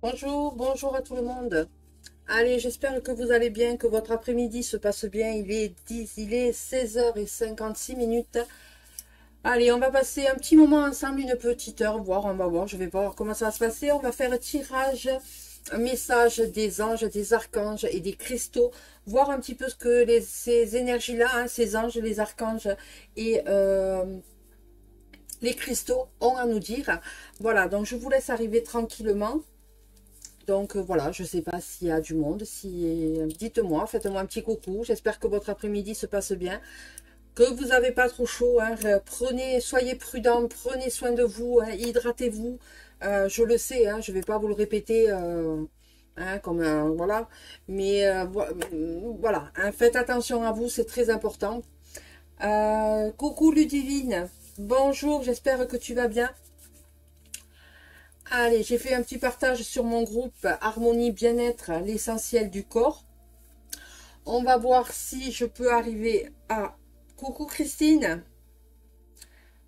Bonjour, bonjour à tout le monde. Allez, j'espère que vous allez bien, que votre après-midi se passe bien. Il est 16h56. Allez, on va passer un petit moment ensemble, une petite heure, on va voir, je vais voir comment ça va se passer. On va faire un tirage, un message des anges, des archanges et des cristaux, voir un petit peu ce que ces énergies-là, ces anges, les archanges et les cristaux ont à nous dire. Voilà, donc je vous laisse arriver tranquillement. Donc voilà, je ne sais pas s'il y a du monde, si dites-moi, faites-moi un petit coucou. J'espère que votre après-midi se passe bien, que vous n'avez pas trop chaud. Prenez, soyez prudents, prenez soin de vous, hydratez-vous. Je le sais, je ne vais pas vous le répéter, comme voilà. Mais voilà, faites attention à vous, c'est très important. Coucou Ludivine, bonjour, j'espère que tu vas bien. Allez, j'ai fait un petit partage sur mon groupe Harmonie Bien-être, l'essentiel du corps. On va voir si je peux arriver à... Coucou Christine.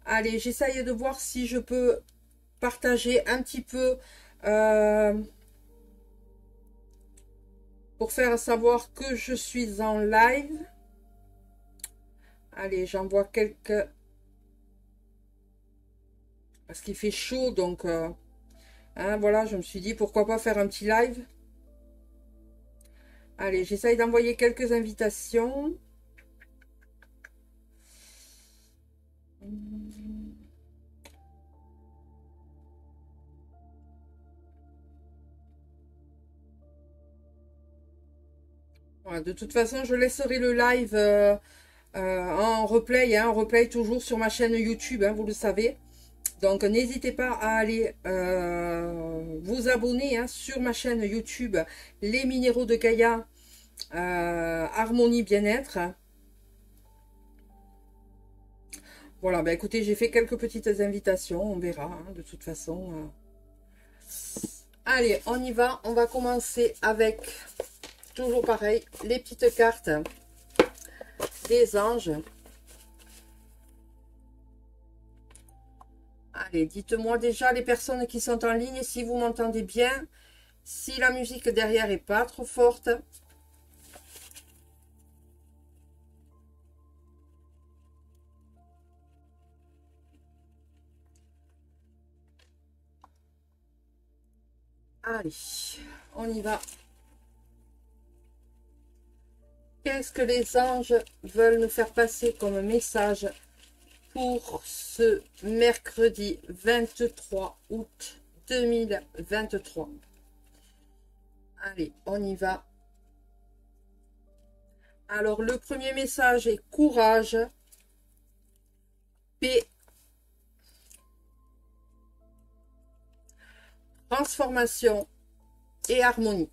Allez, j'essaye de voir si je peux partager un petit peu pour faire savoir que je suis en live. Allez, j'envoie quelques... Parce qu'il fait chaud, donc... voilà, je me suis dit pourquoi pas faire un petit live. Allez, j'essaye d'envoyer quelques invitations. Voilà, de toute façon, je laisserai le live en replay toujours sur ma chaîne YouTube, vous le savez. Donc, n'hésitez pas à aller vous abonner sur ma chaîne YouTube, Les Minéraux de Gaïa, Harmonie Bien-être. Voilà, bah écoutez, j'ai fait quelques petites invitations, on verra, de toute façon. Allez, on y va, on va commencer avec, toujours pareil, les petites cartes des anges. Allez, dites-moi déjà les personnes qui sont en ligne, si vous m'entendez bien, si la musique derrière est pas trop forte. Allez, on y va. Qu'est-ce que les anges veulent nous faire passer comme message pour ce mercredi 23 août 2023? Allez, on y va. Alors, le premier message est courage, paix, transformation et harmonie.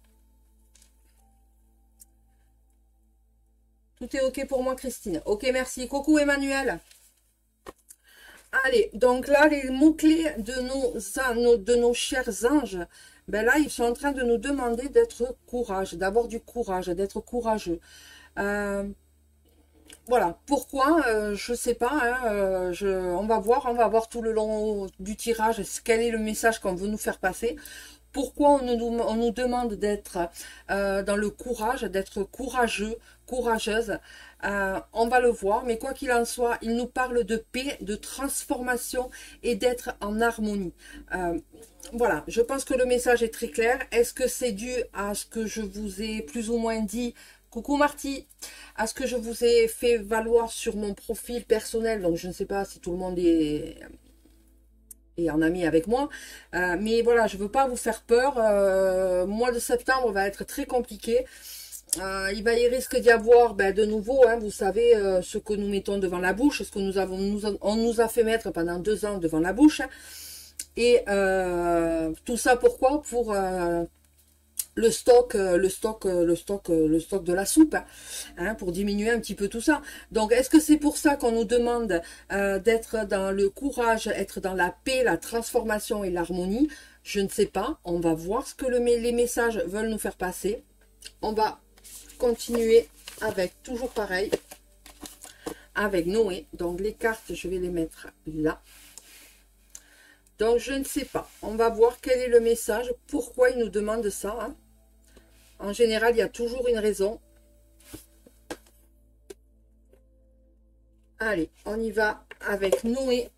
Tout est OK pour moi, Christine. OK, merci. Coucou, Emmanuel. Allez, donc là, les mots-clés de nos chers anges, ben là, ils sont en train de nous demander d'être courage, d'avoir du courage, d'être courageux. Voilà, pourquoi, je sais pas, on va voir tout le long du tirage quel est le message qu'on veut nous faire passer. Pourquoi on nous demande d'être dans le courage, d'être courageux, courageuse. On va le voir, mais quoi qu'il en soit, il nous parle de paix, de transformation et d'être en harmonie. Voilà, je pense que le message est très clair. Est-ce que c'est dû à ce que je vous ai plus ou moins dit? Coucou Marty, à ce que je vous ai fait valoir sur mon profil personnel, donc je ne sais pas si tout le monde est en ami avec moi, mais voilà, je veux pas vous faire peur. Mois de septembre va être très compliqué. Il risque d'y avoir de nouveau, vous savez, ce que nous mettons devant la bouche, ce que on nous a fait mettre pendant 2 ans devant la bouche. Et tout ça pourquoi? Pour le stock de la soupe, pour diminuer un petit peu tout ça. Donc, est-ce que c'est pour ça qu'on nous demande d'être dans le courage, être dans la paix, la transformation et l'harmonie? Je ne sais pas. On va voir ce que les messages veulent nous faire passer. On va continuer avec, toujours pareil, avec Noé. Donc, les cartes, je vais les mettre là. Donc, je ne sais pas. On va voir quel est le message, pourquoi il nous demande ça. Hein. En général, il y a toujours une raison. Allez, on y va avec Noé.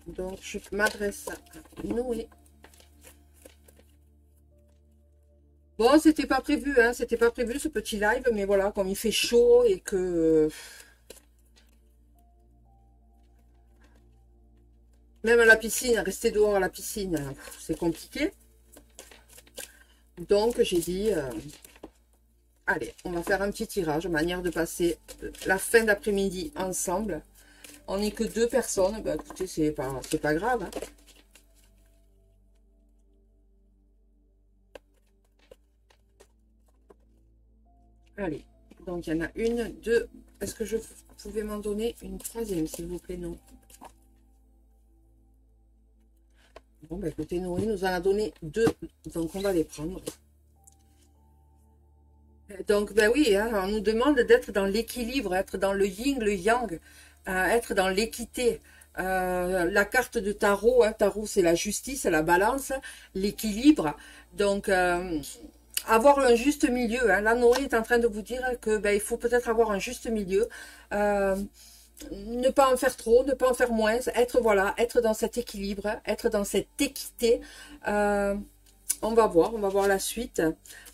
Donc, je m'adresse à Noé. Bon, c'était pas prévu, hein, c'était pas prévu ce petit live, mais voilà, comme il fait chaud et que... Même à la piscine, rester dehors à la piscine, c'est compliqué. Donc, j'ai dit... allez, on va faire un petit tirage, manière de passer la fin d'après-midi ensemble. On n'est que 2 personnes. Ben, écoutez, c'est pas grave. Hein. Allez, donc il y en a une, 2. Est-ce que vous pouvez m'en donner une 3e, s'il vous plaît? Non. Bon, ben écoutez, Noé nous en a donné 2. Donc, on va les prendre. Donc, ben oui, hein, on nous demande d'être dans l'équilibre, être dans le yin, le yang, être dans l'équité. La carte de tarot, hein, tarot c'est la justice, la balance, l'équilibre. Donc, avoir un juste milieu. Hein. Là, Noé est en train de vous dire que ben, il faut peut-être avoir un juste milieu. Ne pas en faire trop, ne pas en faire moins. Être, voilà, être dans cet équilibre, être dans cette équité. On va voir la suite.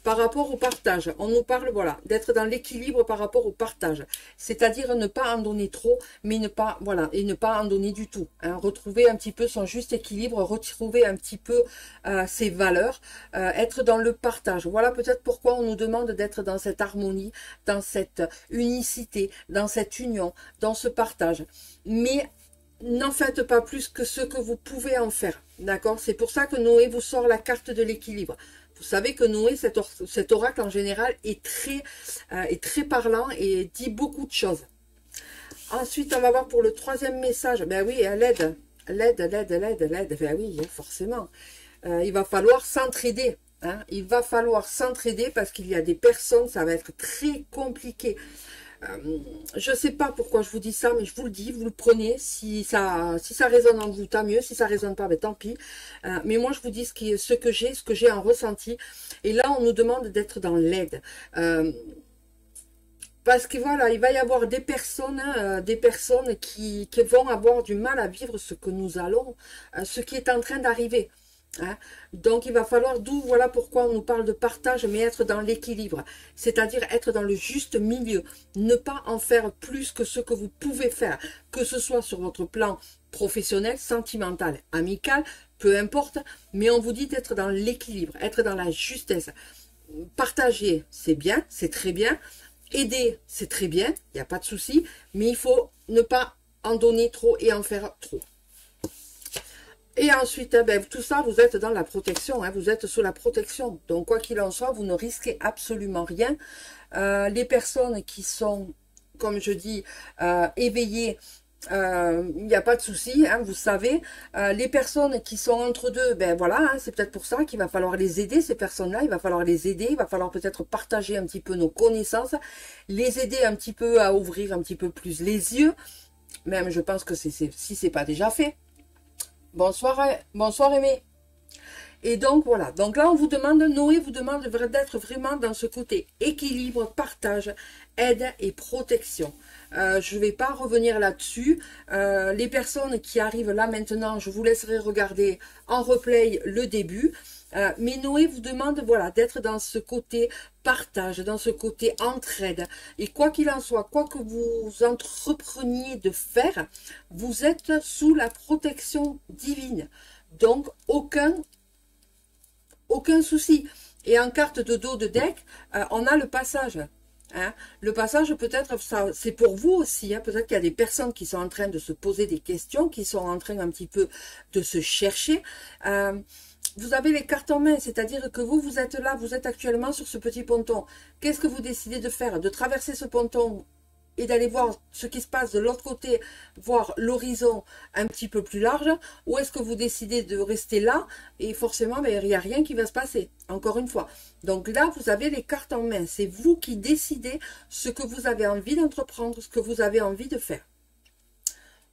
Par rapport au partage, on nous parle, voilà, d'être dans l'équilibre par rapport au partage. C'est-à-dire ne pas en donner trop, mais ne pas, voilà, et ne pas en donner du tout. Hein. Retrouver un petit peu son juste équilibre, retrouver un petit peu ses valeurs, être dans le partage. Voilà peut-être pourquoi on nous demande d'être dans cette harmonie, dans cette unicité, dans cette union, dans ce partage. Mais n'en faites pas plus que ce que vous pouvez en faire. D'accord? C'est pour ça que Noé vous sort la carte de l'équilibre. Vous savez que Noé, cet oracle en général, est très parlant et dit beaucoup de choses. Ensuite, on va voir pour le 3e message. Ben oui, l'aide. L'aide. Ben oui, forcément. Il va falloir s'entraider. Hein? Il va falloir s'entraider parce qu'il y a des personnes, ça va être très compliqué. Je ne sais pas pourquoi je vous dis ça, mais je vous le dis, vous le prenez. Si ça résonne en vous, tant mieux. Si ça résonne pas, ben tant pis. Mais moi, je vous dis ce que j'ai en ressenti. Et là, on nous demande d'être dans l'aide. Parce que voilà, il va y avoir des personnes qui vont avoir du mal à vivre ce que nous allons, ce qui est en train d'arriver. Hein. Donc il va falloir, d'où voilà pourquoi on nous parle de partage, mais être dans l'équilibre, c'est-à-dire être dans le juste milieu, ne pas en faire plus que ce que vous pouvez faire, que ce soit sur votre plan professionnel, sentimental, amical, peu importe, mais on vous dit d'être dans l'équilibre, être dans la justesse. Partager, c'est bien, c'est très bien, aider, c'est très bien, il n'y a pas de souci, mais il faut ne pas en donner trop et en faire trop. Et ensuite, ben, tout ça, vous êtes dans la protection, hein, vous êtes sous la protection. Donc, quoi qu'il en soit, vous ne risquez absolument rien. Les personnes qui sont, comme je dis, éveillées, il n'y a pas de souci, hein, vous savez. Les personnes qui sont entre deux, ben voilà, hein, c'est peut-être pour ça qu'il va falloir les aider, ces personnes-là. Il va falloir les aider, il va falloir peut-être partager un petit peu nos connaissances, les aider un petit peu à ouvrir un petit peu plus les yeux. Même, je pense que si c'est pas déjà fait. Bonsoir Aimé. Et donc voilà, donc là on vous demande, Noé vous demande d'être vraiment dans ce côté équilibre, partage, aide et protection. Je ne vais pas revenir là-dessus. Les personnes qui arrivent là maintenant, je vous laisserai regarder en replay le début. Mais Noé vous demande voilà d'être dans ce côté partage, dans ce côté entraide. Et quoi qu'il en soit, quoi que vous entrepreniez de faire, vous êtes sous la protection divine. Donc aucun souci. Et en carte de dos de deck, on a le passage. Hein. Le passage, peut-être, c'est pour vous aussi. Hein. Peut-être qu'il y a des personnes qui sont en train de se poser des questions, qui sont en train un petit peu de se chercher. Vous avez les cartes en main, c'est-à-dire que vous êtes là, vous êtes actuellement sur ce petit ponton. Qu'est-ce que vous décidez de faire? De traverser ce ponton et d'aller voir ce qui se passe de l'autre côté, voir l'horizon un petit peu plus large, ou est-ce que vous décidez de rester là et forcément ben, il n'y a rien qui va se passer, encore une fois. Donc là, vous avez les cartes en main, c'est vous qui décidez ce que vous avez envie d'entreprendre, ce que vous avez envie de faire.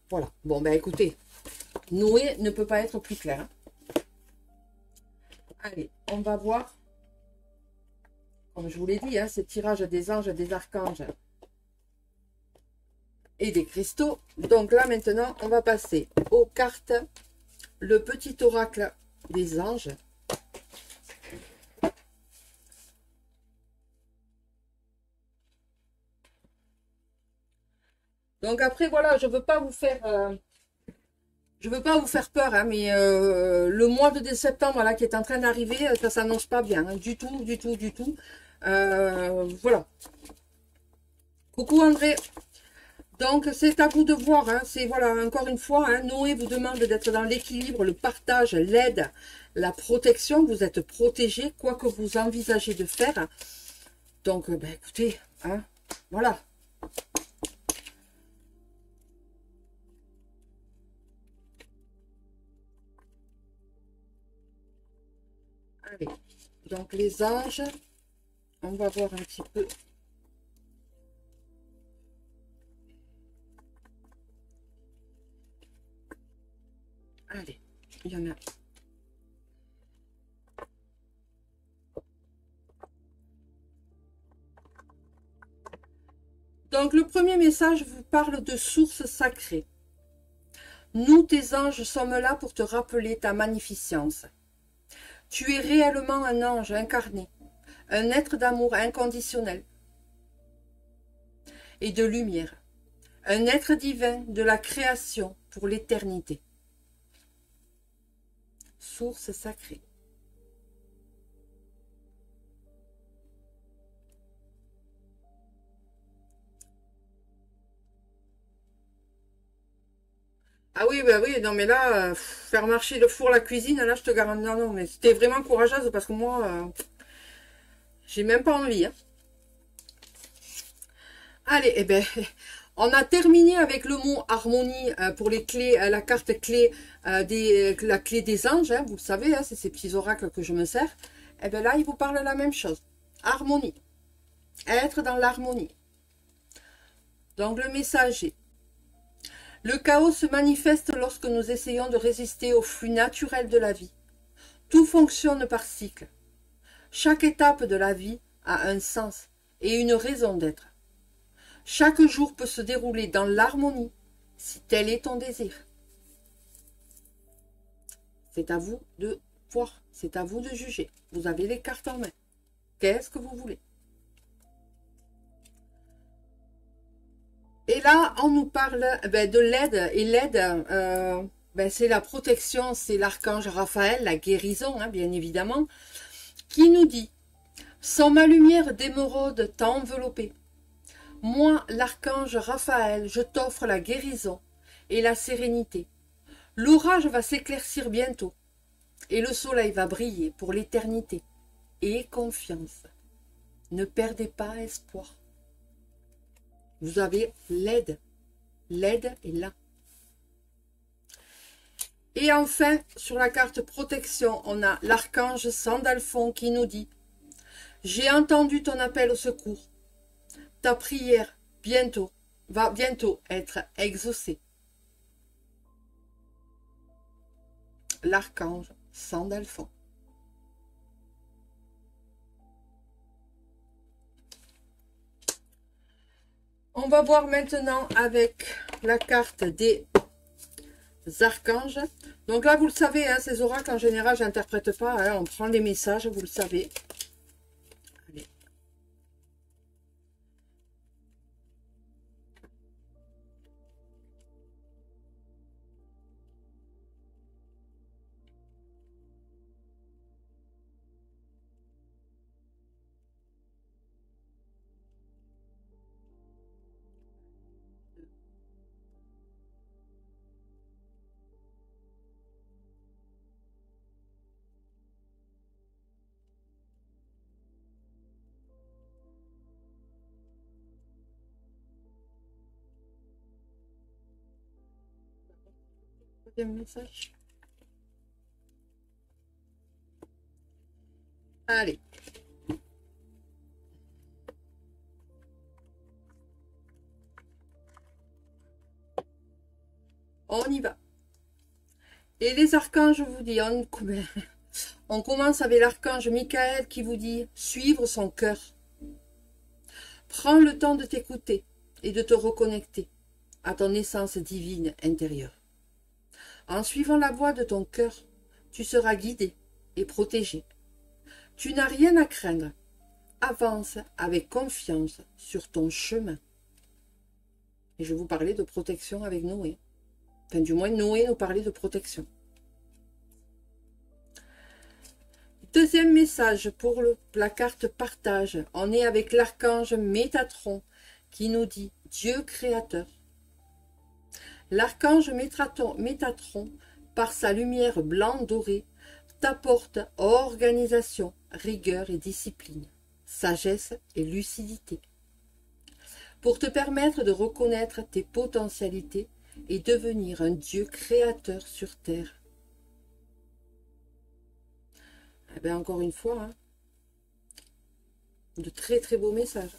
Voilà. Bon, ben écoutez, Noé ne peut pas être plus clair. Hein. Allez, on va voir. Comme je vous l'ai dit, hein, c'est tirage des anges, des archanges et des cristaux. Donc là, maintenant, on va passer aux cartes. Le petit oracle des anges. Donc après, voilà, je veux pas vous faire peur, hein, mais le mois de septembre là, qui est en train d'arriver, ça s'annonce pas bien, hein, du tout, du tout, du tout. Voilà. Coucou André. Donc c'est à vous de voir, hein, c'est voilà, encore une fois, hein, Noé vous demande d'être dans l'équilibre, le partage, l'aide, la protection, vous êtes protégé, quoi que vous envisagez de faire. Donc, ben, écoutez, hein, voilà. Allez, donc les anges, on va voir un petit peu. Allez, il y en a. Donc le premier message vous parle de source sacrée. Nous, tes anges, sommes là pour te rappeler ta magnificence. Tu es réellement un ange incarné, un être d'amour inconditionnel et de lumière, un être divin de la création pour l'éternité. Source sacrée. Ah oui, bah oui, non mais là, faire marcher le four, la cuisine, là je te garantis, non, non, mais c'était vraiment courageuse parce que moi, j'ai même pas envie. Hein. Allez, eh ben, on a terminé avec le mot harmonie pour les clés, la carte clé, la clé des anges, hein, vous le savez, hein, c'est ces petits oracles que je me sers. Eh bien là, il vous parle la même chose. Harmonie. Être dans l'harmonie. Donc le messager. Le chaos se manifeste lorsque nous essayons de résister au flux naturel de la vie. Tout fonctionne par cycle. Chaque étape de la vie a un sens et une raison d'être. Chaque jour peut se dérouler dans l'harmonie, si tel est ton désir. C'est à vous de voir, c'est à vous de juger. Vous avez les cartes en main. Qu'est-ce que vous voulez? Et là, on nous parle de l'aide. Et l'aide, c'est la protection, c'est l'archange Raphaël, la guérison, hein, bien évidemment, qui nous dit « Sans ma lumière d'émeraude t'a enveloppé. Moi, l'archange Raphaël, je t'offre la guérison et la sérénité. L'orage va s'éclaircir bientôt et le soleil va briller pour l'éternité. Aie confiance. Ne perdez pas espoir. » Vous avez l'aide. L'aide est là. Et enfin, sur la carte protection, on a l'archange Sandalphon qui nous dit « J'ai entendu ton appel au secours. Ta prière va bientôt être exaucée. » L'archange Sandalphon. On va voir maintenant avec la carte des archanges. Donc là, vous le savez, hein, ces oracles, en général, je n'interprète pas. Hein, on prend les messages, vous le savez. Allez. Deuxième message. Allez. On y va. Et les archanges vous disent, on commence avec l'archange Michael qui vous dit suivre son cœur. Prends le temps de t'écouter et de te reconnecter à ton essence divine intérieure. En suivant la voie de ton cœur, tu seras guidé et protégé. Tu n'as rien à craindre. Avance avec confiance sur ton chemin. Et je vous parlais de protection avec Noé. Enfin, du moins, Noé nous parlait de protection. Deuxième message pour la carte partage. On est avec l'archange Métatron qui nous dit Dieu créateur. L'archange Métatron, par sa lumière blanc dorée, t'apporte organisation, rigueur et discipline, sagesse et lucidité, pour te permettre de reconnaître tes potentialités et devenir un Dieu créateur sur terre. Eh bien, encore une fois, hein, de très très beaux messages.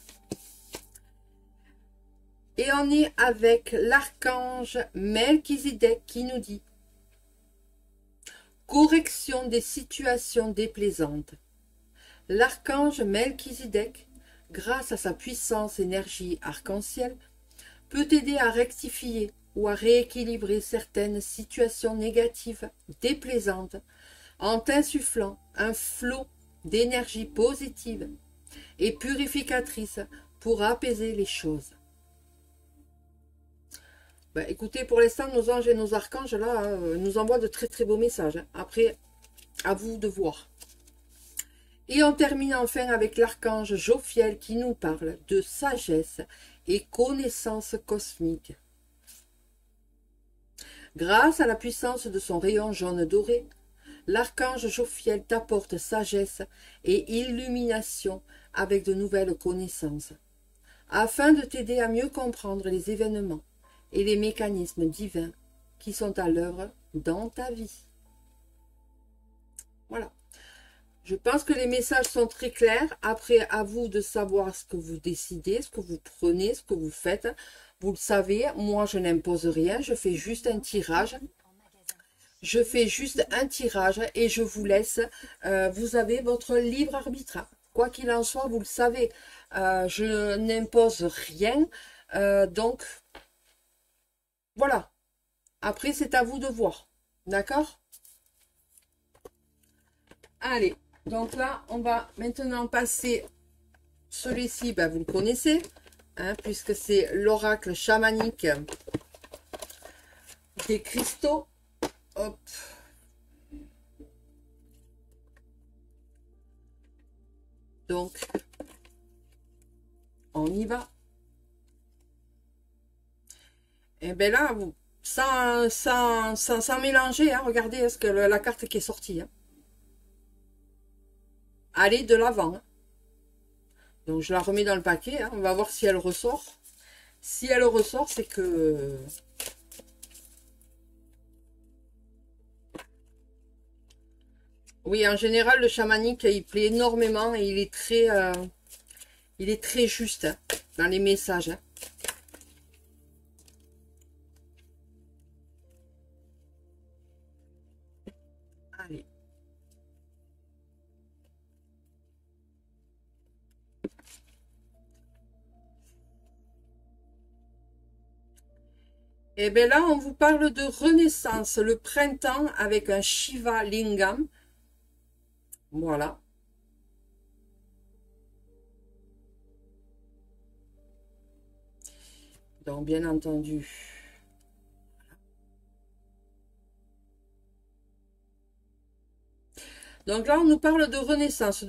Et on est avec l'archange Melchizedek qui nous dit correction des situations déplaisantes. L'archange Melchizedek, grâce à sa puissance énergie arc-en-ciel, peut t'aider à rectifier ou à rééquilibrer certaines situations négatives déplaisantes en t'insufflant un flot d'énergie positive et purificatrice pour apaiser les choses. Ben, écoutez, pour l'instant, nos anges et nos archanges, là, nous envoient de très très beaux messages. Après, à vous de voir. Et on termine enfin avec l'archange Jophiel qui nous parle de sagesse et connaissance cosmique. Grâce à la puissance de son rayon jaune doré, l'archange Jophiel t'apporte sagesse et illumination avec de nouvelles connaissances, afin de t'aider à mieux comprendre les événements et les mécanismes divins qui sont à l'œuvre dans ta vie. Voilà. Je pense que les messages sont très clairs. Après, à vous de savoir ce que vous décidez, ce que vous prenez, ce que vous faites. Vous le savez, moi, je n'impose rien. Je fais juste un tirage. Je fais juste un tirage et je vous laisse. Vous avez votre libre arbitre. Quoi qu'il en soit, vous le savez. Je n'impose rien. Donc, voilà. Après, c'est à vous de voir. D'accord? Allez. Donc là, on va maintenant passer celui-ci, ben, vous le connaissez, hein, puisque c'est l'oracle chamanique des cristaux. Hop. Donc, on y va. Et bien là, vous, sans mélanger, hein, regardez ce que la carte qui est sortie. Hein. Allez de l'avant. Hein. Donc je la remets dans le paquet. Hein. On va voir si elle ressort. Si elle ressort, c'est que... Oui, en général, le chamanique, il plaît énormément et il est très juste hein, dans les messages. Hein. Allez. Et bien là, on vous parle de renaissance, le printemps avec un Shiva Lingam. Voilà. Donc, bien entendu. Donc là, on nous parle de renaissance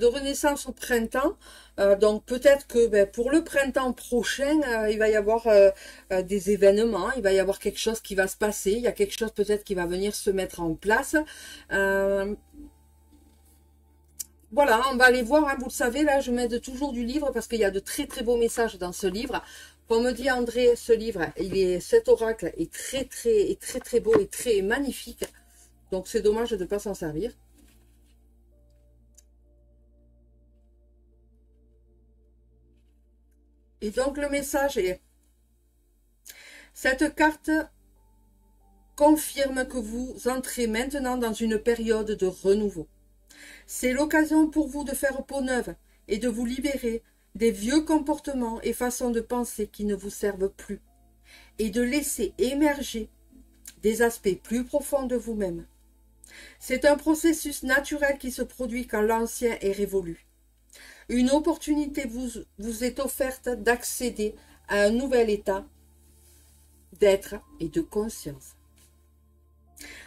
au printemps. Donc peut-être que ben, pour le printemps prochain, il va y avoir des événements, il va y avoir quelque chose qui va se passer, il y a quelque chose peut-être qui va venir se mettre en place. Voilà, on va aller voir, hein, vous le savez, là je m'aide toujours du livre parce qu'il y a de très très beaux messages dans ce livre. Comme me dit André, ce livre, cet oracle est très beau et très magnifique. Donc c'est dommage de ne pas s'en servir. Et donc le message est, cette carte confirme que vous entrez maintenant dans une période de renouveau. C'est l'occasion pour vous de faire peau neuve et de vous libérer des vieux comportements et façons de penser qui ne vous servent plus, et de laisser émerger des aspects plus profonds de vous-même. C'est un processus naturel qui se produit quand l'ancien est révolu. Une opportunité vous est offerte d'accéder à un nouvel état d'être et de conscience.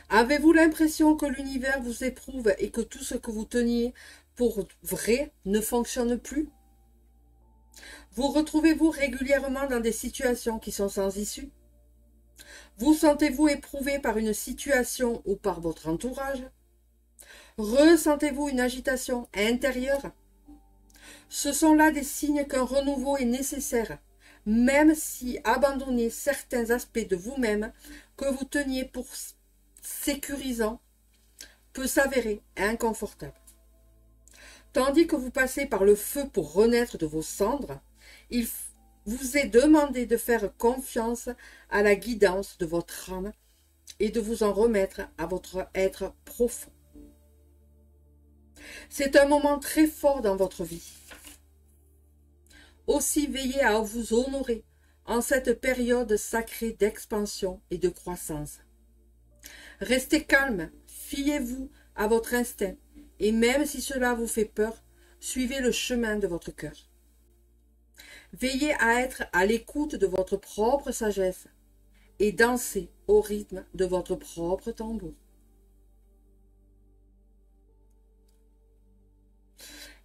Avez-vous l'impression que l'univers vous éprouve et que tout ce que vous teniez pour vrai ne fonctionne plus? Vous retrouvez-vous régulièrement dans des situations qui sont sans issue? Vous sentez-vous éprouvé par une situation ou par votre entourage? Ressentez-vous une agitation intérieure? Ce sont là des signes qu'un renouveau est nécessaire, même si abandonner certains aspects de vous-même que vous teniez pour sécurisants peut s'avérer inconfortable. Tandis que vous passez par le feu pour renaître de vos cendres, il vous est demandé de faire confiance à la guidance de votre âme et de vous en remettre à votre être profond. C'est un moment très fort dans votre vie. Aussi veillez à vous honorer en cette période sacrée d'expansion et de croissance. Restez calme, fiez-vous à votre instinct, et même si cela vous fait peur, suivez le chemin de votre cœur. Veillez à être à l'écoute de votre propre sagesse et dansez au rythme de votre propre tambour.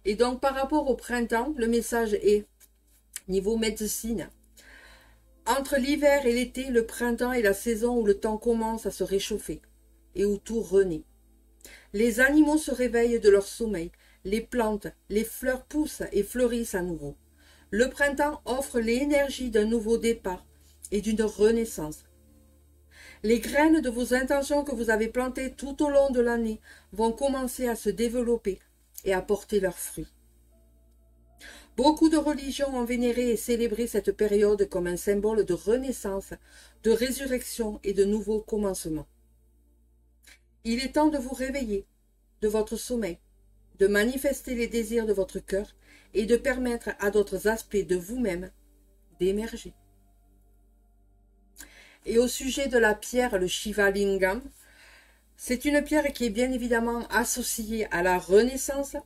Et donc par rapport au printemps, le message est, niveau médecine, entre l'hiver et l'été, le printemps est la saison où le temps commence à se réchauffer et où tout renaît. Les animaux se réveillent de leur sommeil, les plantes, les fleurs poussent et fleurissent à nouveau. Le printemps offre l'énergie d'un nouveau départ et d'une renaissance. Les graines de vos intentions que vous avez plantées tout au long de l'année vont commencer à se développer et à porter leurs fruits. Beaucoup de religions ont vénéré et célébré cette période comme un symbole de renaissance, de résurrection et de nouveaux commencements. Il est temps de vous réveiller de votre sommeil, de manifester les désirs de votre cœur et de permettre à d'autres aspects de vous-même d'émerger. Et au sujet de la pierre, le Shiva Lingam, c'est une pierre qui est bien évidemment associée à la renaissance.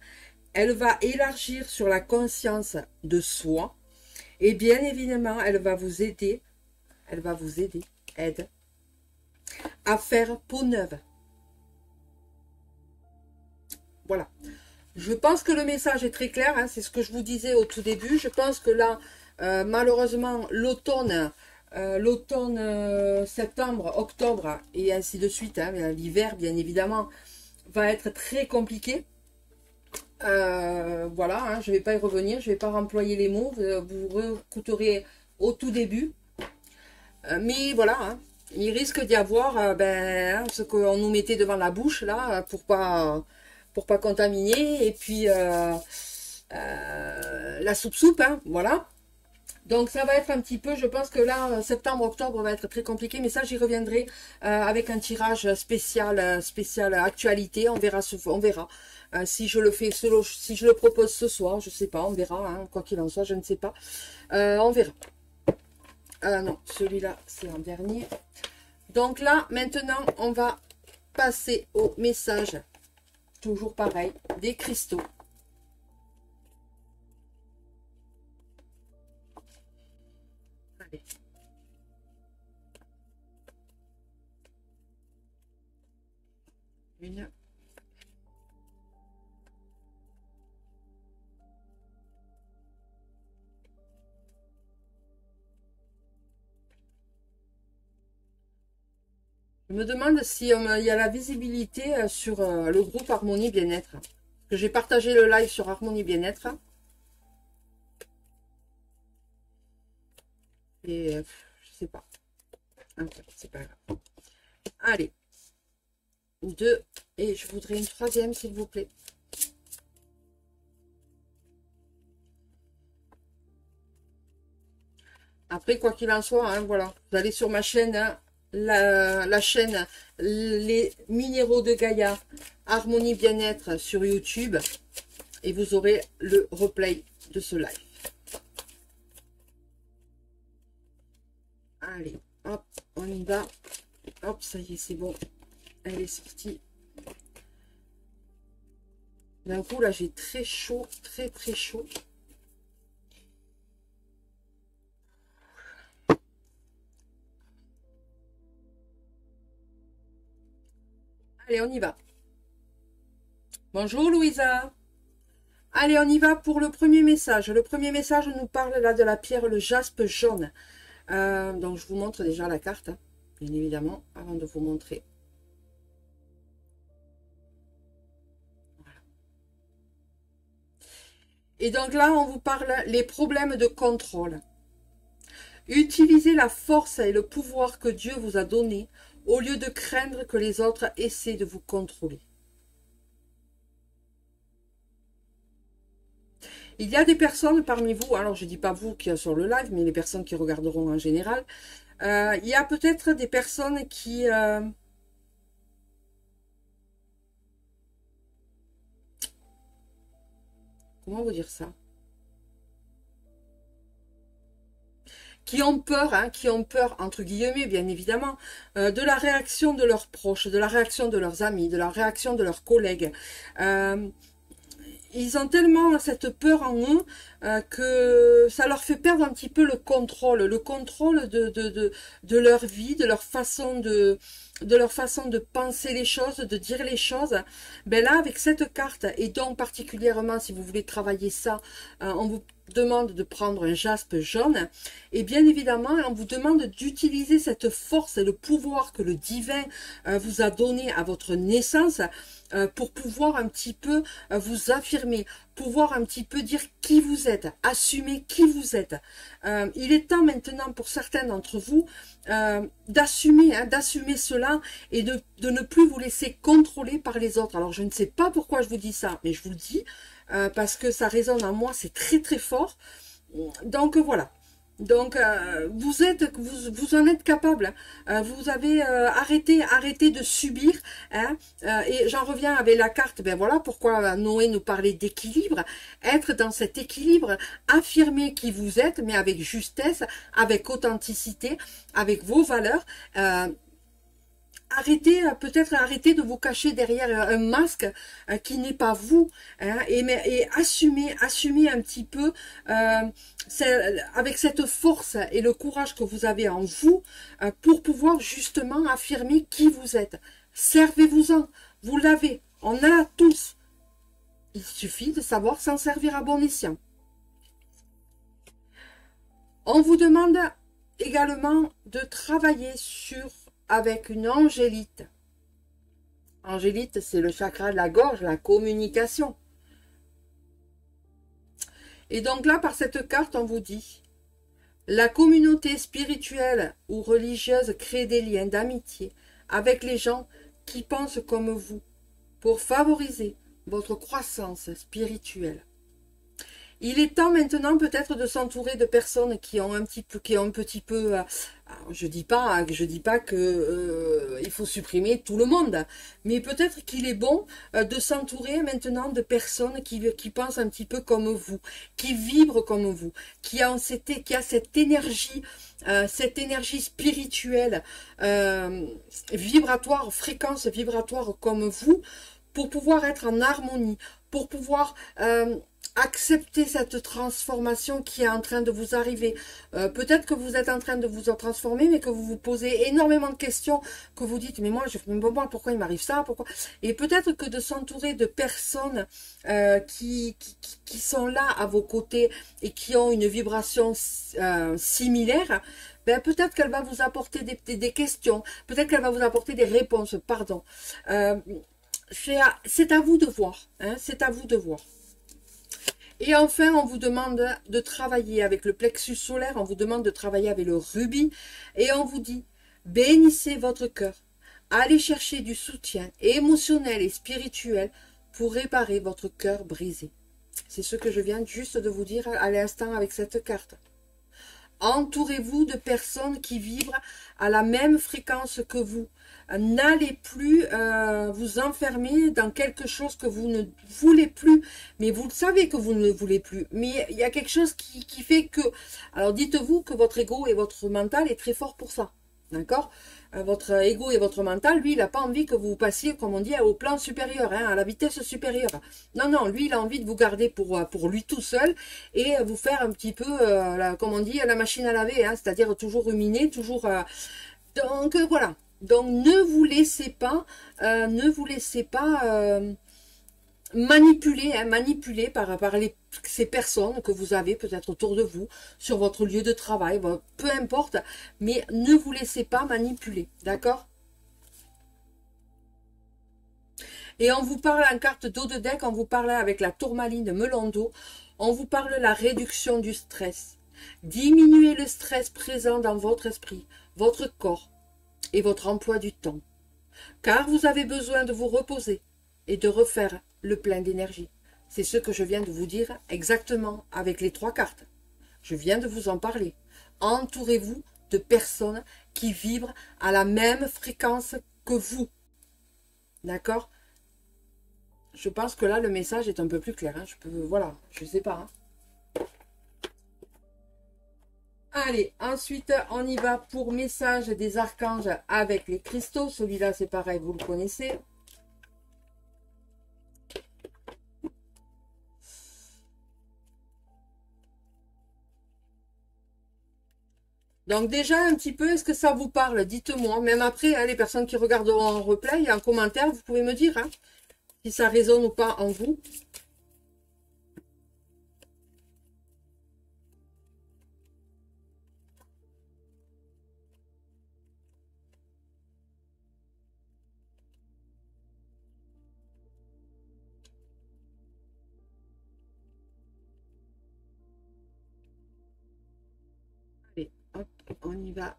Elle va élargir sur la conscience de soi et bien évidemment, elle va vous aider à faire peau neuve. Voilà. Je pense que le message est très clair, hein, c'est ce que je vous disais au tout début. Je pense que là, malheureusement, l'automne, septembre, octobre et ainsi de suite, hein, l'hiver bien évidemment, va être très compliqué. Voilà, hein, je ne vais pas y revenir, je ne vais pas remployer les mots, vous réécouterez au tout début. Mais voilà, hein, il risque d'y avoir ce qu'on nous mettait devant la bouche là pour pas contaminer, et puis la soupe, hein, voilà. Donc ça va être un petit peu, je pense que là, septembre, octobre va être très compliqué, mais ça j'y reviendrai avec un tirage spécial actualité, on verra, si je le fais, si je le propose ce soir, je sais pas, on verra, hein, quoi qu'il en soit, je ne sais pas, on verra. Non, celui-là c'est en dernier. Donc là, maintenant, on va passer au message. Toujours pareil, des cristaux. Allez. Une. Je me demande si il y a la visibilité sur le groupe Harmonie Bien-être. Que j'ai partagé le live sur Harmonie Bien-être. Et je sais pas. Enfin, c'est pas grave. Allez. 2. Et je voudrais une troisième, s'il vous plaît. Après, quoi qu'il en soit, hein, voilà. Vous allez sur ma chaîne, hein, la chaîne Les Minéraux de Gaïa, Harmonie Bien-être sur YouTube. Et vous aurez le replay de ce live. Allez, hop, on y va. Hop, ça y est, c'est bon. Elle est sortie. D'un coup, là, j'ai très chaud, très très chaud. Allez, on y va. Bonjour Louisa. Allez, on y va pour le premier message. Le premier message nous parle là de la pierre, le jaspe jaune. Donc, je vous montre déjà la carte, hein, bien évidemment, avant de vous montrer. Voilà. Et donc là, on vous parle les problèmes de contrôle. Utilisez la force et le pouvoir que Dieu vous a donné au lieu de craindre que les autres essaient de vous contrôler. Il y a des personnes parmi vous, alors je ne dis pas vous qui êtes sur le live, mais les personnes qui regarderont en général, il y a peut-être des personnes qui... comment vous dire ça? Qui ont peur, hein, entre guillemets, bien évidemment, de la réaction de leurs proches, de la réaction de leurs amis, de la réaction de leurs collègues. Ils ont tellement cette peur en eux que ça leur fait perdre un petit peu le contrôle de leur vie, de leur façon de penser les choses, de dire les choses. Ben là, avec cette carte, et donc particulièrement si vous voulez travailler ça, on vous demande de prendre un jaspe jaune, et bien évidemment, on vous demande d'utiliser cette force et le pouvoir que le divin vous a donné à votre naissance, pour pouvoir un petit peu vous affirmer, pouvoir un petit peu dire qui vous êtes, assumer qui vous êtes. Il est temps maintenant pour certains d'entre vous d'assumer cela et de ne plus vous laisser contrôler par les autres. Alors je ne sais pas pourquoi je vous dis ça, mais je vous le dis parce que ça résonne en moi, c'est très très fort. Donc voilà. Donc, vous en êtes capable. Vous avez arrêté de subir. Hein, et j'en reviens avec la carte. Ben voilà pourquoi Noé nous parlait d'équilibre. Être dans cet équilibre, affirmer qui vous êtes, mais avec justesse, avec authenticité, avec vos valeurs. Peut-être arrêter de vous cacher derrière un masque qui n'est pas vous, hein, et assumer un petit peu avec cette force et le courage que vous avez en vous pour pouvoir justement affirmer qui vous êtes. Servez-vous-en, vous l'avez, on a tous. Il suffit de savoir s'en servir à bon escient. On vous demande également de travailler avec une angélite. Angélite, c'est le chakra de la gorge, la communication. Et donc là, par cette carte, on vous dit, la communauté spirituelle ou religieuse crée des liens d'amitié avec les gens qui pensent comme vous pour favoriser votre croissance spirituelle. Il est temps maintenant peut-être de s'entourer de personnes qui ont un petit peu, je dis pas que il faut supprimer tout le monde, mais peut-être qu'il est bon de s'entourer maintenant de personnes qui pensent un petit peu comme vous, qui vibrent comme vous, qui a cette énergie spirituelle, vibratoire, fréquence vibratoire comme vous, pour pouvoir être en harmonie, pour pouvoir accepter cette transformation qui est en train de vous arriver. Peut-être que vous êtes en train de vous en transformer, mais que vous vous posez énormément de questions, que vous dites, mais moi, pourquoi il m'arrive ça, pourquoi? Et peut-être que de s'entourer de personnes qui sont là à vos côtés et qui ont une vibration similaire, ben, peut-être qu'elle va vous apporter des questions, peut-être qu'elle va vous apporter des réponses, pardon. C'est à vous de voir, hein, c'est à vous de voir. Et enfin, on vous demande de travailler avec le plexus solaire, on vous demande de travailler avec le rubis, et on vous dit, bénissez votre cœur, allez chercher du soutien émotionnel et spirituel pour réparer votre cœur brisé. C'est ce que je viens juste de vous dire à l'instant avec cette carte. Entourez-vous de personnes qui vibrent à la même fréquence que vous. N'allez plus vous enfermer dans quelque chose que vous ne voulez plus. Mais vous le savez que vous ne le voulez plus. Mais il y a quelque chose qui fait que... Alors dites-vous que votre ego et votre mental est très fort pour ça. D'accord? Votre ego et votre mental, lui, il n'a pas envie que vous passiez, comme on dit, au plan supérieur, hein, à la vitesse supérieure. Non, non, lui, il a envie de vous garder pour lui tout seul et vous faire un petit peu, comme on dit, la machine à laver, hein, c'est-à-dire toujours ruminer, toujours... donc, voilà. Donc, ne vous laissez pas, manipuler, hein, manipuler par ces personnes que vous avez peut-être autour de vous, sur votre lieu de travail, bon, peu importe, mais ne vous laissez pas manipuler, d'accord? Et on vous parle en carte d'eau de deck, on vous parle avec la tourmaline melon d'eau, on vous parle de la réduction du stress. Diminuez le stress présent dans votre esprit, votre corps et votre emploi du temps. Car vous avez besoin de vous reposer et de refaire le plein d'énergie. C'est ce que je viens de vous dire exactement avec les 3 cartes. Je viens de vous en parler. Entourez-vous de personnes qui vibrent à la même fréquence que vous. D'accord? Je pense que là, le message est un peu plus clair. Hein. Voilà, je sais pas. Hein. Allez, ensuite, on y va pour message des archanges avec les cristaux. Celui-là, c'est pareil, vous le connaissez. Donc déjà, un petit peu, est-ce que ça vous parle? Dites-moi. Même après, hein, les personnes qui regarderont en replay, en commentaire, vous pouvez me dire hein, si ça résonne ou pas en vous. Allez, hop, on y va.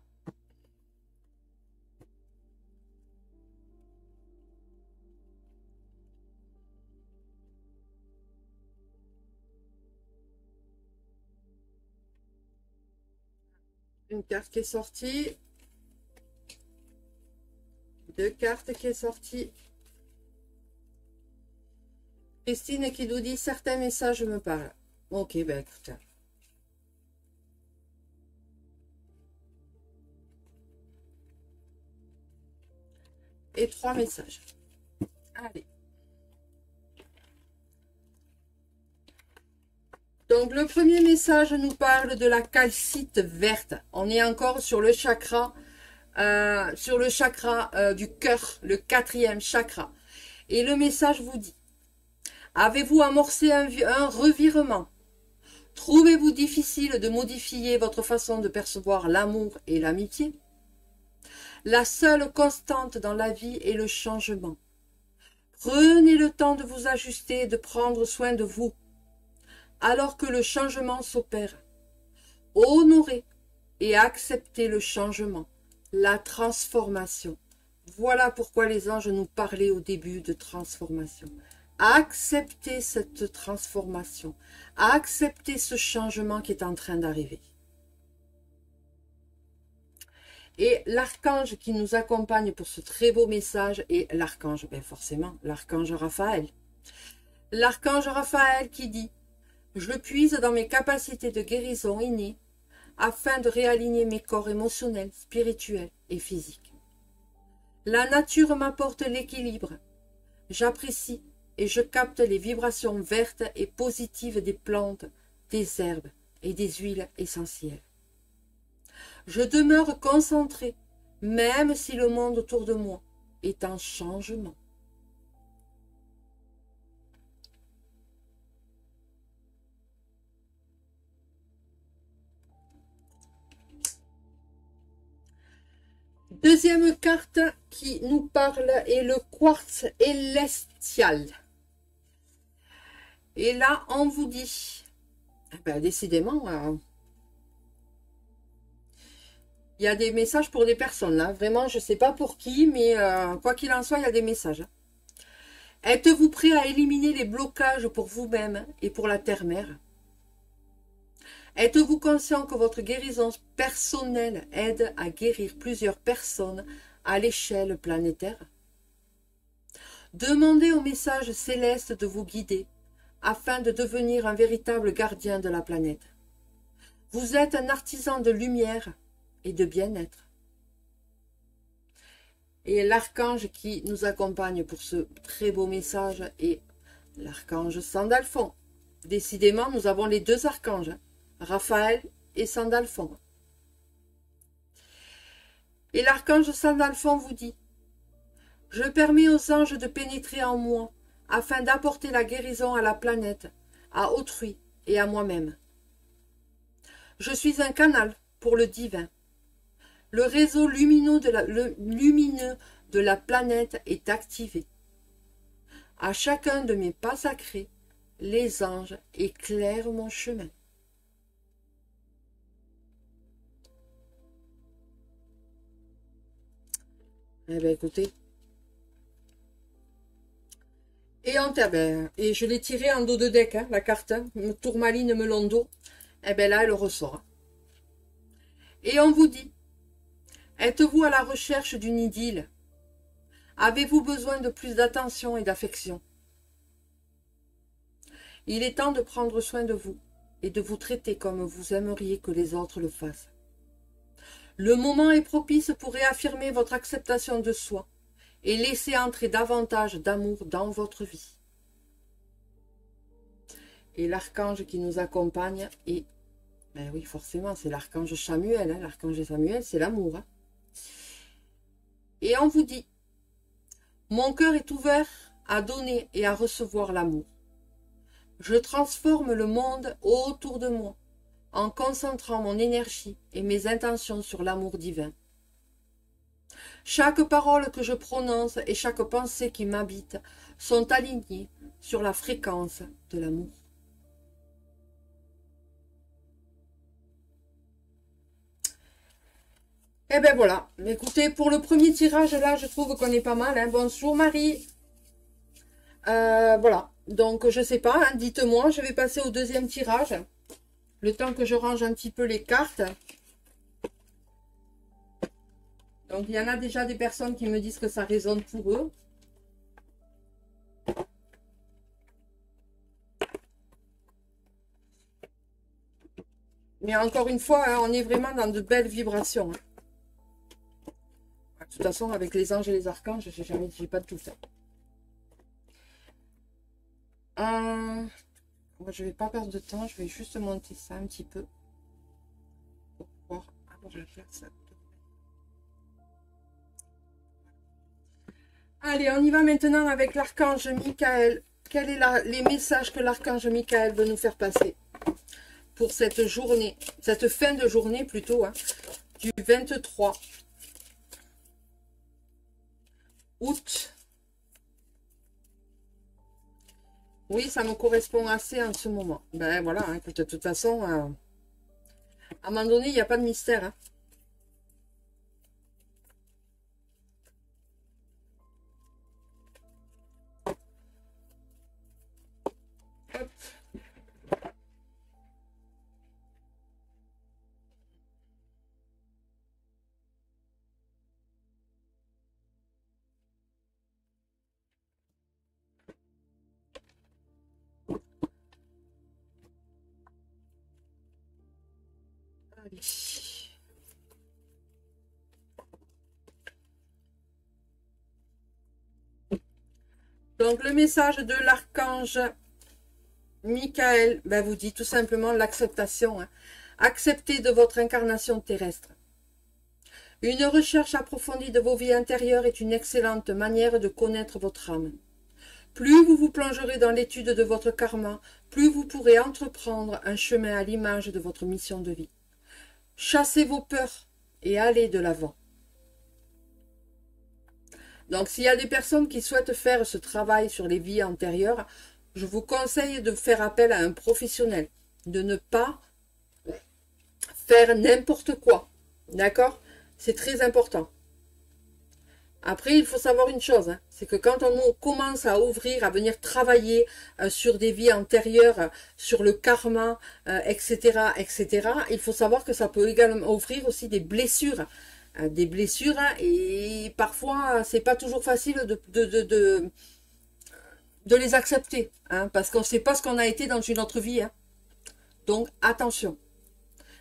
Une carte qui est sortie. 2 cartes qui est sortie. Christine qui nous dit certains messages me parlent. Ok, ben écoute. Et 3 messages. Allez. Donc le premier message nous parle de la calcite verte. On est encore sur le chakra, du cœur, le 4e chakra. Et le message vous dit, avez-vous amorcé un revirement? Trouvez-vous difficile de modifier votre façon de percevoir l'amour et l'amitié? La seule constante dans la vie est le changement. Prenez le temps de vous ajuster et de prendre soin de vous. Alors que le changement s'opère, honorez et acceptez le changement, la transformation. Voilà pourquoi les anges nous parlaient au début de transformation. Acceptez cette transformation, acceptez ce changement qui est en train d'arriver. Et l'archange qui nous accompagne pour ce très beau message est l'archange, bien forcément, l'archange Raphaël. L'archange Raphaël qui dit: je puise dans mes capacités de guérison innées afin de réaligner mes corps émotionnels, spirituels et physiques. La nature m'apporte l'équilibre. J'apprécie et je capte les vibrations vertes et positives des plantes, des herbes et des huiles essentielles. Je demeure concentré, même si le monde autour de moi est en changement. Deuxième carte qui nous parle est le quartz élestial. Et là, on vous dit, ben, décidément, il y a des messages pour des personnes. Là. Vraiment, je ne sais pas pour qui, mais quoi qu'il en soit, il y a des messages. Êtes-vous prêt à éliminer les blocages pour vous-même et pour la terre-mère? Êtes-vous conscient que votre guérison personnelle aide à guérir plusieurs personnes à l'échelle planétaire? Demandez au message céleste de vous guider afin de devenir un véritable gardien de la planète. Vous êtes un artisan de lumière et de bien-être. Et l'archange qui nous accompagne pour ce très beau message est l'archange Sandalphon. Décidément, nous avons les deux archanges, Raphaël et Sandalphon. Et l'archange Sandalphon vous dit: je permets aux anges de pénétrer en moi afin d'apporter la guérison à la planète, à autrui et à moi-même. Je suis un canal pour le divin. Le réseau lumineux de la planète est activé. À chacun de mes pas sacrés, les anges éclairent mon chemin. Eh bien, écoutez. Et je l'ai tiré en dos de deck, hein, la carte, hein, Tourmaline Melondo. Eh bien là, elle ressort. Et on vous dit, êtes-vous à la recherche d'une idylle? Avez-vous besoin de plus d'attention et d'affection? Il est temps de prendre soin de vous et de vous traiter comme vous aimeriez que les autres le fassent. Le moment est propice pour réaffirmer votre acceptation de soi et laisser entrer davantage d'amour dans votre vie. Et l'archange qui nous accompagne est, ben oui, forcément, c'est l'archange Samuel. Hein. L'archange Samuel, c'est l'amour. Hein. Et on vous dit, mon cœur est ouvert à donner et à recevoir l'amour. Je transforme le monde autour de moi en concentrant mon énergie et mes intentions sur l'amour divin. Chaque parole que je prononce et chaque pensée qui m'habite sont alignées sur la fréquence de l'amour. Et ben voilà, écoutez, pour le premier tirage, là, je trouve qu'on est pas mal. Hein. Bonjour Marie. Voilà, donc je sais pas, hein, dites-moi, je vais passer au deuxième tirage. Le temps que je range un petit peu les cartes. Donc, il y en a déjà des personnes qui me disent que ça résonne pour eux. Mais encore une fois, hein, on est vraiment dans de belles vibrations. Hein. De toute façon, avec les anges et les archanges, j'ai pas de tout ça. Moi, je vais pas perdre de temps, je vais juste monter ça un petit peu. Pour pouvoir avoir la place. Allez, on y va maintenant avec l'archange Michael. Quels sont les messages que l'archange Michael veut nous faire passer pour cette journée, cette fin de journée plutôt, hein, du 23 août. Oui, ça me correspond assez en ce moment. Ben voilà, hein, écoute, de toute façon, à un moment donné, il n'y a pas de mystère. Hein. Hop. Allez. Donc, le message de l'archange Michael ben, vous dit tout simplement l'acceptation. Hein. Acceptez de votre incarnation terrestre. Une recherche approfondie de vos vies intérieures est une excellente manière de connaître votre âme. Plus vous vous plongerez dans l'étude de votre karma, plus vous pourrez entreprendre un chemin à l'image de votre mission de vie. Chassez vos peurs et allez de l'avant. Donc, s'il y a des personnes qui souhaitent faire ce travail sur les vies antérieures, je vous conseille de faire appel à un professionnel, de ne pas faire n'importe quoi. D'accord? C'est très important. Après, il faut savoir une chose, hein, c'est que quand on commence à ouvrir, à venir travailler sur des vies antérieures, sur le karma, etc., etc., il faut savoir que ça peut également ouvrir aussi des blessures, hein, et parfois c'est pas toujours facile de les accepter, hein, parce qu'on ne sait pas ce qu'on a été dans une autre vie, hein. Donc attention.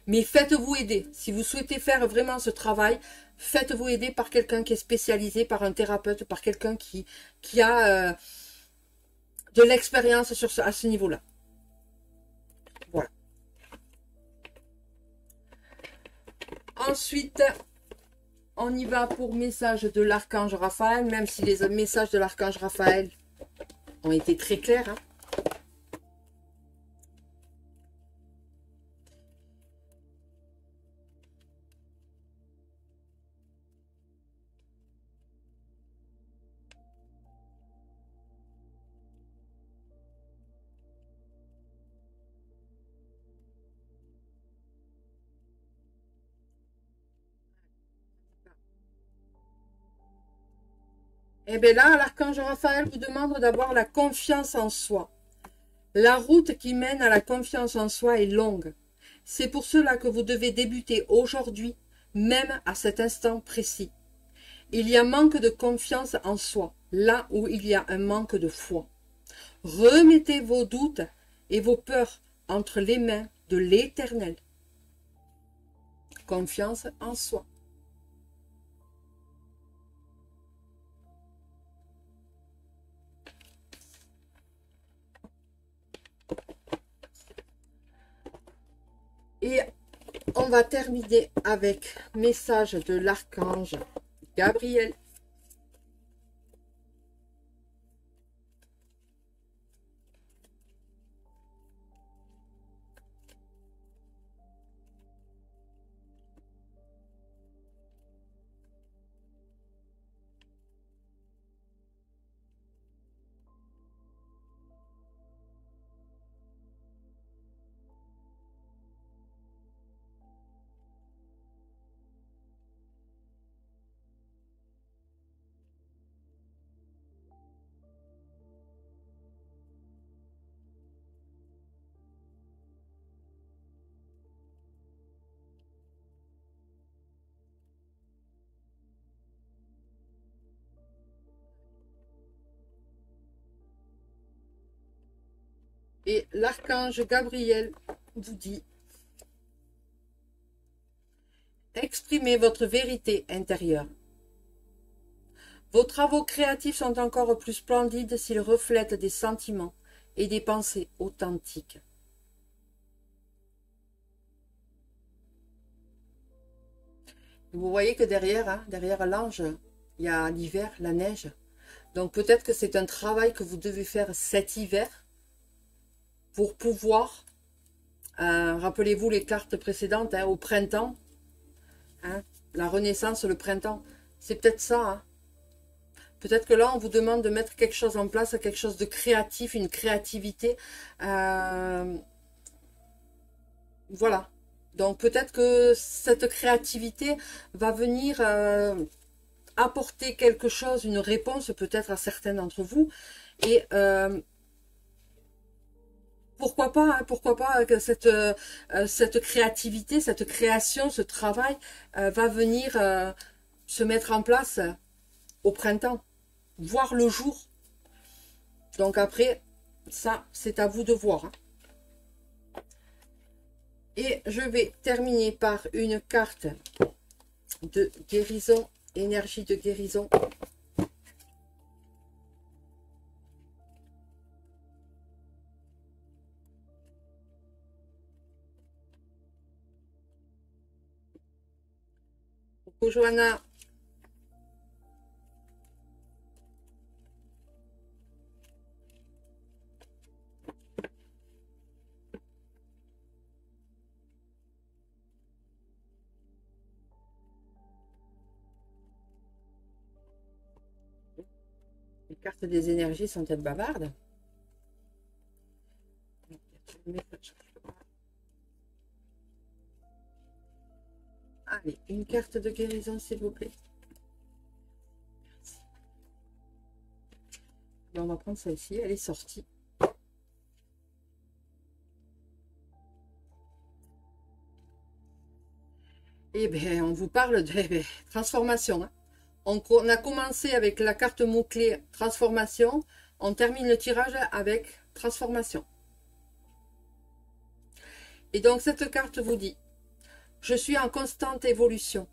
Mais faites-vous aider. Si vous souhaitez faire vraiment ce travail, faites-vous aider par quelqu'un qui est spécialisé, par un thérapeute, par quelqu'un qui a de l'expérience à ce niveau-là. Voilà. Ensuite, on y va pour message de l'archange Raphaël, même si les messages de l'archange Raphaël ont été très clairs, hein. Et bien là, l'archange Raphaël vous demande d'avoir la confiance en soi. La route qui mène à la confiance en soi est longue. C'est pour cela que vous devez débuter aujourd'hui, même à cet instant précis. Il y a manque de confiance en soi, là où il y a un manque de foi. Remettez vos doutes et vos peurs entre les mains de l'Éternel. Confiance en soi. Et on va terminer avec message de l'archange Gabriel. Et l'archange Gabriel vous dit: exprimez votre vérité intérieure. Vos travaux créatifs sont encore plus splendides s'ils reflètent des sentiments et des pensées authentiques. Vous voyez que derrière, hein, derrière l'ange, il y a l'hiver, la neige. Donc peut-être que c'est un travail que vous devez faire cet hiver pour pouvoir, rappelez-vous les cartes précédentes, hein, au printemps, hein, la renaissance, le printemps, c'est peut-être ça, hein. Peut-être que là, on vous demande de mettre quelque chose en place, quelque chose de créatif, une créativité. Voilà. Donc peut-être que cette créativité va venir apporter quelque chose, une réponse peut-être à certains d'entre vous. Et pourquoi pas que cette créativité, cette création, ce travail va venir se mettre en place au printemps, voir le jour. Donc après, ça, c'est à vous de voir, hein. Et je vais terminer par une carte de guérison, énergie de guérison. Coucou Johanna. Les cartes des énergies sont-elles bavardes? Allez, une carte de guérison, s'il vous plaît. on va prendre celle-ci, elle est sortie. Eh bien, on vous parle de transformation. Hein. On a commencé avec la carte mot-clé transformation. On termine le tirage avec transformation. Et donc, cette carte vous dit, je suis en constante évolution.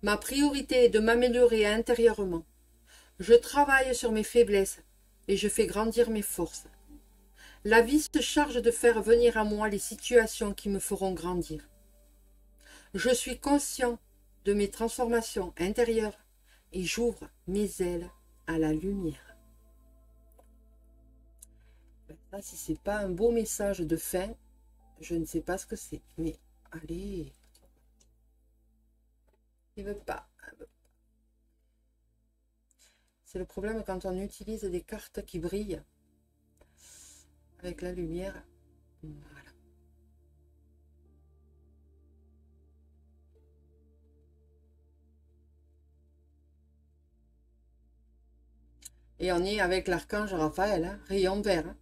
Ma priorité est de m'améliorer intérieurement. Je travaille sur mes faiblesses et je fais grandir mes forces. La vie se charge de faire venir à moi les situations qui me feront grandir. Je suis conscient de mes transformations intérieures et j'ouvre mes ailes à la lumière. Ça, si c'est pas un beau message de fin, je ne sais pas ce que c'est. Mais allez, il veut pas. C'est le problème quand on utilise des cartes qui brillent avec la lumière. Voilà. Et on est avec l'archange Raphaël, hein, rayon vert. Hein.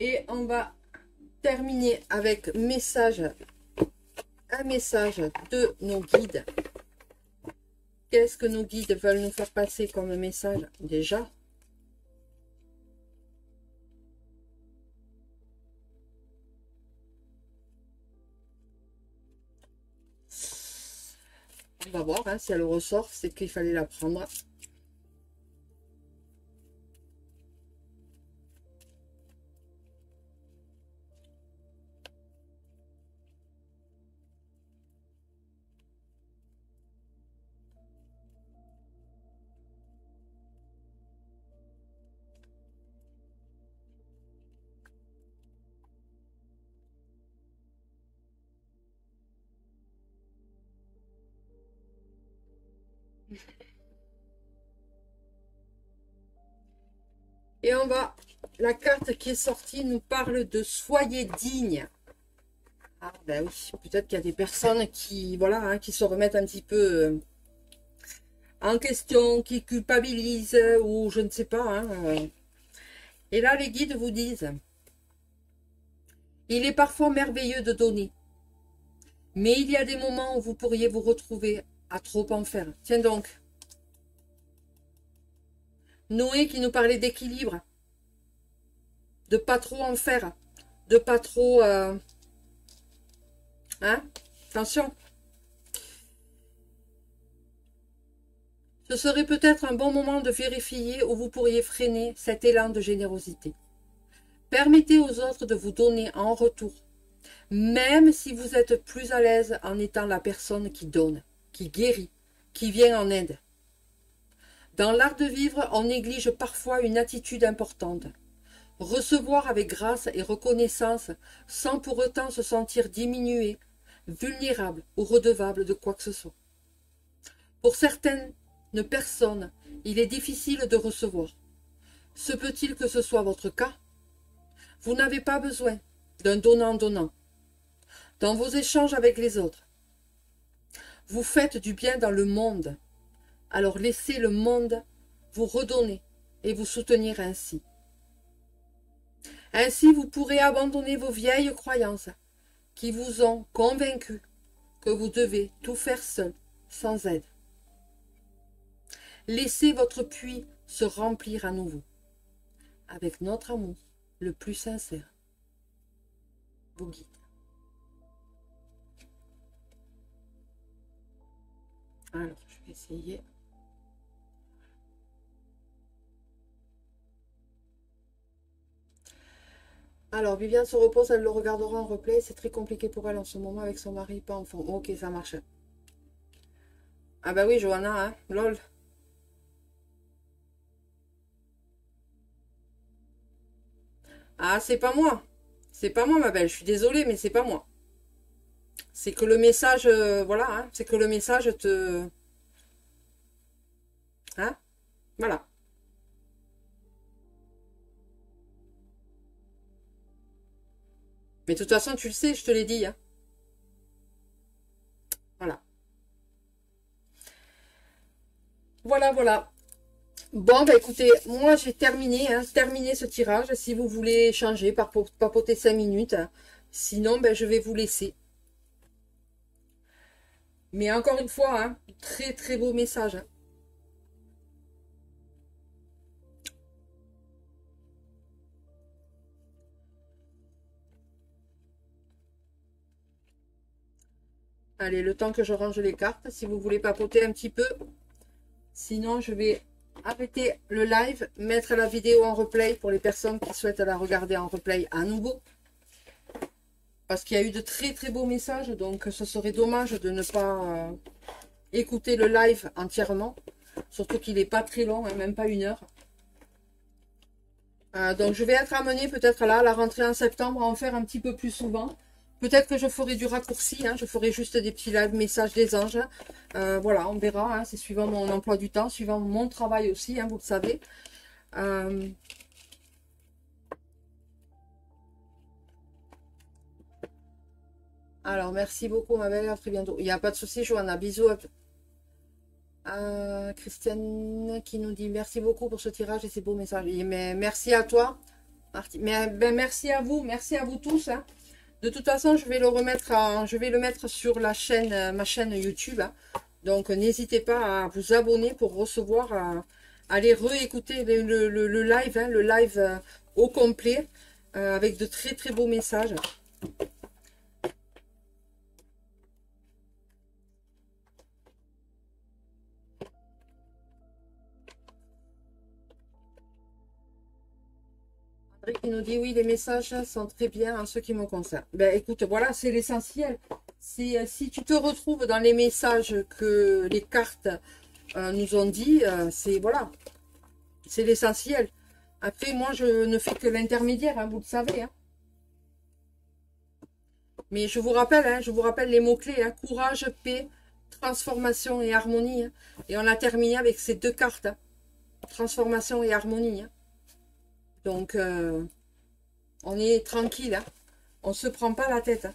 Et on va terminer avec un message de nos guides. Qu'est-ce que nos guides veulent nous faire passer comme message déjà? On va voir, hein, si elle ressort, c'est qu'il fallait la prendre. Et on va, la carte qui est sortie nous parle de soyez digne. Ah ben oui, peut-être qu'il y a des personnes qui, voilà, hein, qui se remettent un petit peu en question, qui culpabilisent, ou je ne sais pas. Hein. Et là, les guides vous disent, il est parfois merveilleux de donner, mais il y a des moments où vous pourriez vous retrouver à trop en faire. Tiens donc, Noé qui nous parlait d'équilibre, de pas trop en faire, de pas trop... hein? Attention. Ce serait peut-être un bon moment de vérifier où vous pourriez freiner cet élan de générosité. Permettez aux autres de vous donner en retour, même si vous êtes plus à l'aise en étant la personne qui donne, qui guérit, qui vient en aide. Dans l'art de vivre, on néglige parfois une attitude importante. Recevoir avec grâce et reconnaissance sans pour autant se sentir diminué, vulnérable ou redevable de quoi que ce soit. Pour certaines personnes, il est difficile de recevoir. Se peut-il que ce soit votre cas? Vous n'avez pas besoin d'un donnant-donnant dans vos échanges avec les autres. Vous faites du bien dans le monde. Alors laissez le monde vous redonner et vous soutenir ainsi. Ainsi, vous pourrez abandonner vos vieilles croyances qui vous ont convaincu que vous devez tout faire seul, sans aide. Laissez votre puits se remplir à nouveau, avec notre amour le plus sincère. Vos guides. Alors, je vais essayer. Alors, Viviane se repose, elle le regardera en replay. C'est très compliqué pour elle en ce moment avec son mari, pas enfant. Ok, ça marche. Ah bah oui, Johanna, hein, lol. Ah, c'est pas moi. C'est pas moi, ma belle. Je suis désolée, mais c'est pas moi. C'est que le message, voilà, hein, c'est que le message te... Hein, voilà. Mais de toute façon, tu le sais, je te l'ai dit. Hein. Voilà. Voilà, voilà. Bon, bah écoutez, moi j'ai terminé, hein, terminé ce tirage. Si vous voulez changer, papoter 5 minutes. Hein. Sinon, ben, je vais vous laisser. Mais encore une fois, hein, très très beau message. Hein. Allez, le temps que je range les cartes, si vous voulez papoter un petit peu. Sinon, je vais arrêter le live, mettre la vidéo en replay pour les personnes qui souhaitent la regarder en replay à nouveau. Parce qu'il y a eu de très très beaux messages, donc ce serait dommage de ne pas écouter le live entièrement. Surtout qu'il n'est pas très long, hein, même pas 1 heure. Donc je vais être amenée peut-être là, à la rentrée en septembre, à en faire un petit peu plus souvent. Peut-être que je ferai du raccourci, hein, je ferai juste des petits live messages des anges. Voilà, on verra, hein, c'est suivant mon emploi du temps, suivant mon travail aussi, hein, vous le savez. Alors, merci beaucoup, ma belle, à très bientôt. Il n'y a pas de souci, Johanna, bisous. Christiane qui nous dit merci beaucoup pour ce tirage et ces beaux messages. Mais merci à toi, ben, merci à vous tous. Hein. De toute façon, je vais le remettre je vais le mettre sur la chaîne, ma chaîne YouTube. Hein. Donc, n'hésitez pas à vous abonner pour recevoir, aller réécouter le live, hein, le live au complet, avec de très très beaux messages. Qui nous dit oui, les messages sont très bien en ce qui me concerne. Ben écoute, voilà, c'est l'essentiel. Si tu te retrouves dans les messages que les cartes nous ont dit, c'est voilà, c'est l'essentiel. Après, moi, je ne fais que l'intermédiaire, hein, vous le savez. Hein. Mais je vous rappelle les mots-clés, hein, courage, paix, transformation et harmonie. Hein. Et on a terminé avec ces 2 cartes. Hein. Transformation et harmonie. Hein. Donc, on est tranquille. Hein. On ne se prend pas la tête. Hein.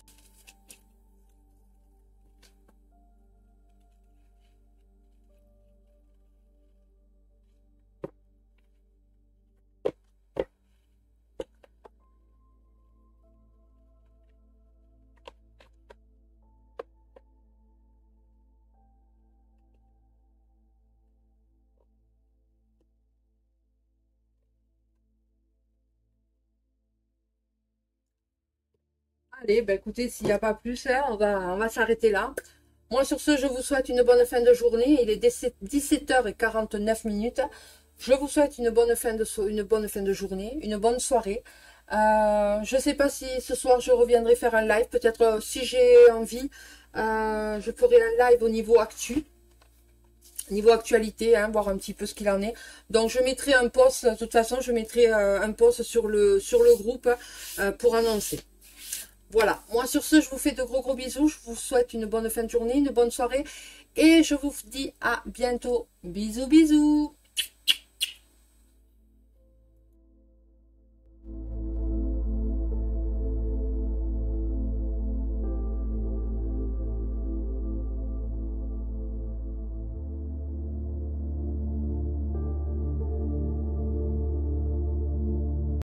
Allez, ben écoutez, s'il n'y a pas plus, hein, on va s'arrêter là. Moi, sur ce, je vous souhaite une bonne fin de journée. Il est 17h49. Je vous souhaite une bonne fin de journée, une bonne soirée. Je ne sais pas si ce soir, je reviendrai faire un live. Peut-être, si j'ai envie, je ferai un live au niveau actualité, hein, voir un petit peu ce qu'il en est. Donc, je mettrai un post, de toute façon, je mettrai un post sur le groupe pour annoncer. Voilà, moi sur ce, je vous fais de gros bisous, je vous souhaite une bonne fin de journée, une bonne soirée, et je vous dis à bientôt. Bisous, bisous.